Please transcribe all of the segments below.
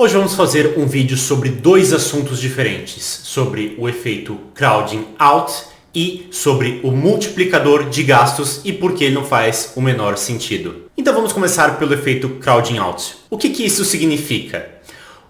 Hoje vamos fazer um vídeo sobre dois assuntos diferentes, sobre o efeito crowding out e sobre o multiplicador de gastos e por que ele não faz o menor sentido. Então vamos começar pelo efeito crowding out. O que isso significa?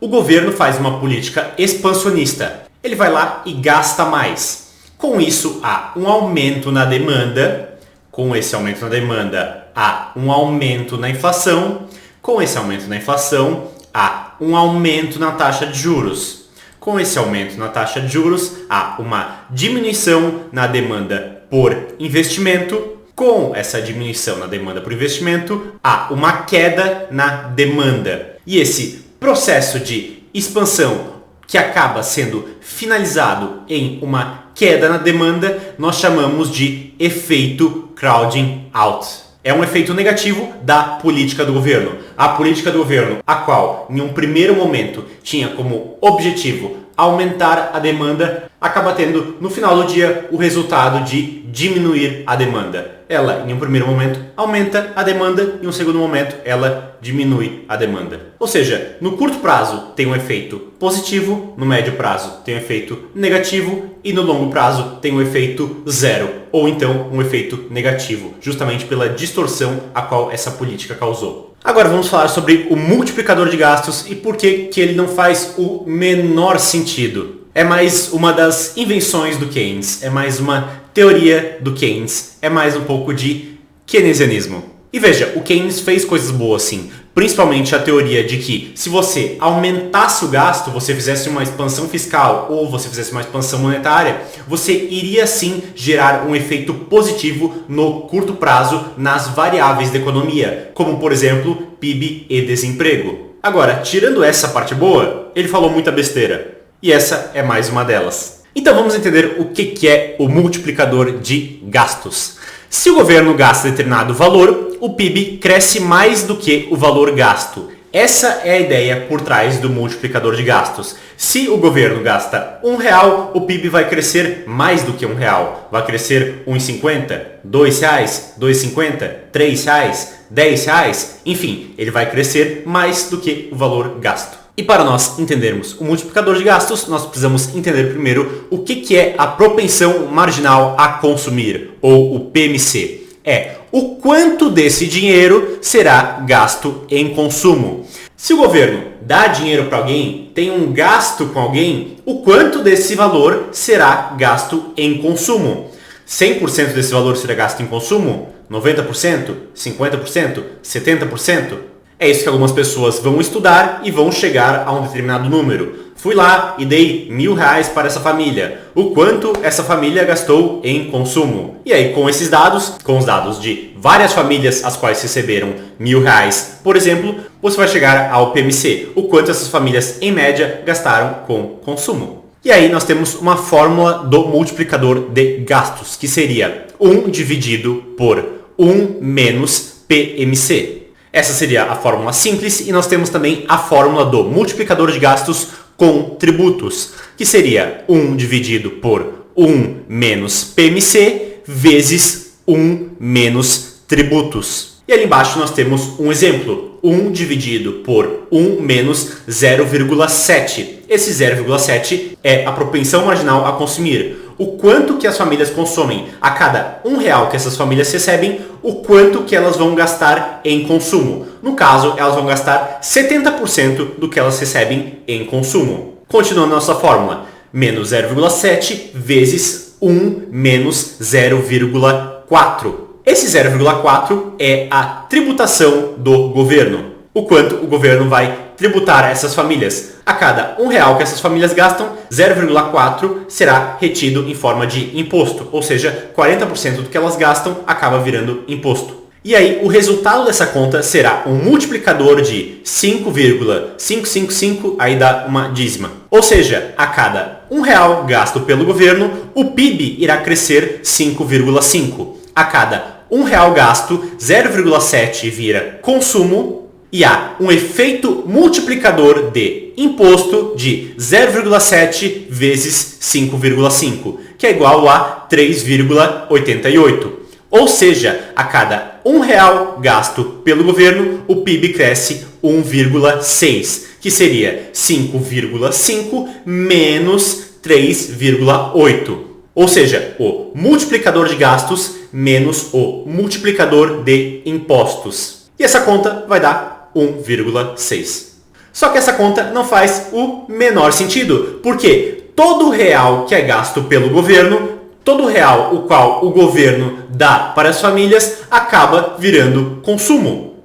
O governo faz uma política expansionista. Ele vai lá e gasta mais. Com isso há um aumento na demanda. Com esse aumento na demanda há um aumento na inflação. Com esse aumento na inflação há um aumento na taxa de juros. Com esse aumento na taxa de juros, há uma diminuição na demanda por investimento. Com essa diminuição na demanda por investimento, há uma queda na demanda. E esse processo de expansão que acaba sendo finalizado em uma queda na demanda, nós chamamos de efeito crowding out. É um efeito negativo da política do governo. A política do governo, a qual em um primeiro momento tinha como objetivo aumentar a demanda, acaba tendo no final do dia o resultado de diminuir a demanda. Ela, em um primeiro momento, aumenta a demanda, em um segundo momento, ela diminui a demanda. Ou seja, no curto prazo tem um efeito positivo, no médio prazo tem um efeito negativo e no longo prazo tem um efeito zero, ou então um efeito negativo, justamente pela distorção a qual essa política causou. Agora vamos falar sobre o multiplicador de gastos e por que ele não faz o menor sentido. É mais uma das invenções do Keynes, é mais uma teoria do Keynes, é mais um pouco de keynesianismo. E veja, o Keynes fez coisas boas sim, principalmente a teoria de que se você aumentasse o gasto, você fizesse uma expansão fiscal ou você fizesse uma expansão monetária, você iria sim gerar um efeito positivo no curto prazo nas variáveis da economia, como por exemplo PIB e desemprego. Agora, tirando essa parte boa, ele falou muita besteira. E essa é mais uma delas. Então vamos entender o que é o multiplicador de gastos. Se o governo gasta determinado valor, o PIB cresce mais do que o valor gasto. Essa é a ideia por trás do multiplicador de gastos. Se o governo gasta R$1, o PIB vai crescer mais do que R$1. Vai crescer R$1,50, R$2, R$2,50, R$3, R$10, enfim, ele vai crescer mais do que o valor gasto. E para nós entendermos o multiplicador de gastos, nós precisamos entender primeiro o que é a propensão marginal a consumir, ou o PMC. É o quanto desse dinheiro será gasto em consumo. Se o governo dá dinheiro para alguém, tem um gasto com alguém, o quanto desse valor será gasto em consumo? 100% desse valor será gasto em consumo? 90%? 50%? 70%? É isso que algumas pessoas vão estudar e vão chegar a um determinado número. Fui lá e dei R$1.000 para essa família. O quanto essa família gastou em consumo? E aí, com esses dados, com os dados de várias famílias as quais receberam R$1.000, por exemplo, você vai chegar ao PMC. O quanto essas famílias, em média, gastaram com consumo. E aí nós temos uma fórmula do multiplicador de gastos, que seria 1 dividido por 1 menos PMC. Essa seria a fórmula simples e nós temos também a fórmula do multiplicador de gastos com tributos, que seria 1 dividido por 1 menos PMC vezes 1 menos tributos. E ali embaixo nós temos um exemplo, 1 dividido por 1 menos 0,7. Esse 0,7 é a propensão marginal a consumir. O quanto que as famílias consomem a cada R$1 que essas famílias recebem, o quanto que elas vão gastar em consumo. No caso, elas vão gastar 70% do que elas recebem em consumo. Continuando a nossa fórmula, menos 0,7 vezes 1 menos 0,4. Esse 0,4 é a tributação do governo. O quanto o governo vai tributar essas famílias. A cada R$1 que essas famílias gastam, 0,4 será retido em forma de imposto, ou seja, 40% do que elas gastam acaba virando imposto. E aí o resultado dessa conta será um multiplicador de 5,555, aí dá uma dízima. Ou seja, a cada R$1 gasto pelo governo, o PIB irá crescer 5,5. A cada R$1 gasto, 0,7 vira consumo, e há um efeito multiplicador de imposto de 0,7 vezes 5,5, que é igual a 3,88. Ou seja, a cada R$1 gasto pelo governo, o PIB cresce 1,6, que seria 5,5 menos 3,8. Ou seja, o multiplicador de gastos menos o multiplicador de impostos. E essa conta vai dar 1,6. Só que essa conta não faz o menor sentido, porque todo real que é gasto pelo governo, todo real o qual o governo dá para as famílias, acaba virando consumo.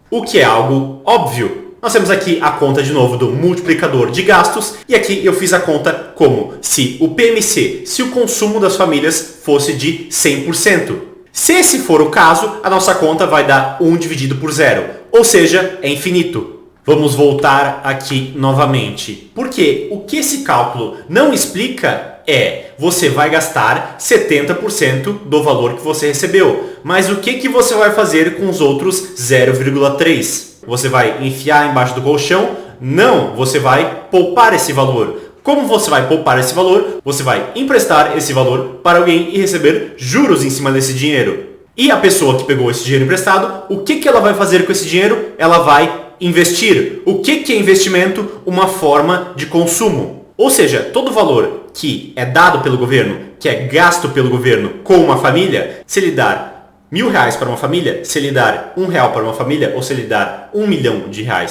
O que é algo óbvio. Nós temos aqui a conta de novo do multiplicador de gastos e aqui eu fiz a conta como se o PMC, se o consumo das famílias fosse de 100%. Se esse for o caso, a nossa conta vai dar 1 dividido por 0, ou seja, é infinito. Vamos voltar aqui novamente, porque o que esse cálculo não explica é você vai gastar 70% do valor que você recebeu, mas o que você vai fazer com os outros 0,3%? Você vai enfiar embaixo do colchão? Não, você vai poupar esse valor. Como você vai poupar esse valor? Você vai emprestar esse valor para alguém e receber juros em cima desse dinheiro. E a pessoa que pegou esse dinheiro emprestado, o que ela vai fazer com esse dinheiro? Ela vai investir. O que é investimento? Uma forma de consumo. Ou seja, todo valor que é dado pelo governo, que é gasto pelo governo com uma família, se ele dar R$1.000 para uma família, se ele dar R$1 para uma família, ou se ele dar R$1 milhão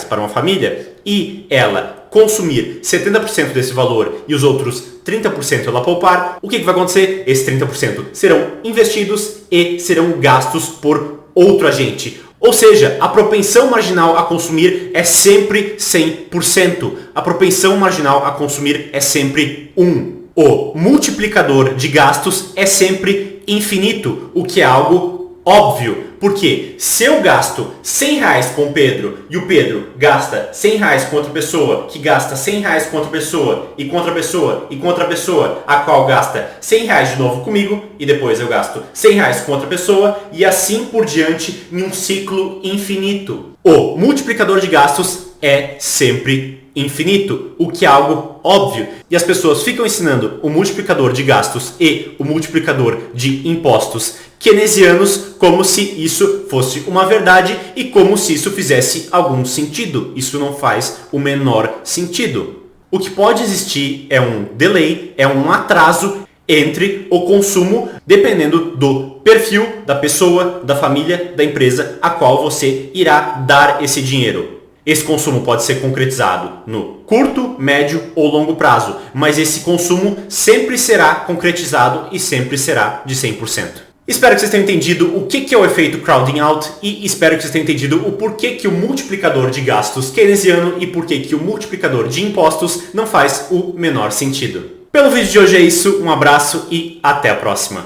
para uma família, e ela consumir 70% desse valor e os outros 30% ela poupar, o que vai acontecer? Esses 30% serão investidos e serão gastos por outro agente. Ou seja, a propensão marginal a consumir é sempre 100%. A propensão marginal a consumir é sempre 1. O multiplicador de gastos é sempre infinito, o que é algo óbvio, porque se eu gasto R$100 com o Pedro e o Pedro gasta R$100 com outra pessoa, que gasta R$100 com outra pessoa e com outra pessoa e com outra pessoa, a qual gasta R$100 de novo comigo e depois eu gasto R$100 com outra pessoa e assim por diante em um ciclo infinito. O multiplicador de gastos é sempre infinito, o que é algo óbvio. E as pessoas ficam ensinando o multiplicador de gastos e o multiplicador de impostos keynesianos como se isso fosse uma verdade e como se isso fizesse algum sentido. Isso não faz o menor sentido. O que pode existir é um delay, é um atraso entre o consumo, dependendo do perfil da pessoa, da família, da empresa a qual você irá dar esse dinheiro. Esse consumo pode ser concretizado no curto, médio ou longo prazo, mas esse consumo sempre será concretizado e sempre será de 100%. Espero que vocês tenham entendido o que é o efeito crowding out e espero que vocês tenham entendido o porquê que o multiplicador de gastos keynesiano e porquê que o multiplicador de impostos não faz o menor sentido. Pelo vídeo de hoje é isso, um abraço e até a próxima.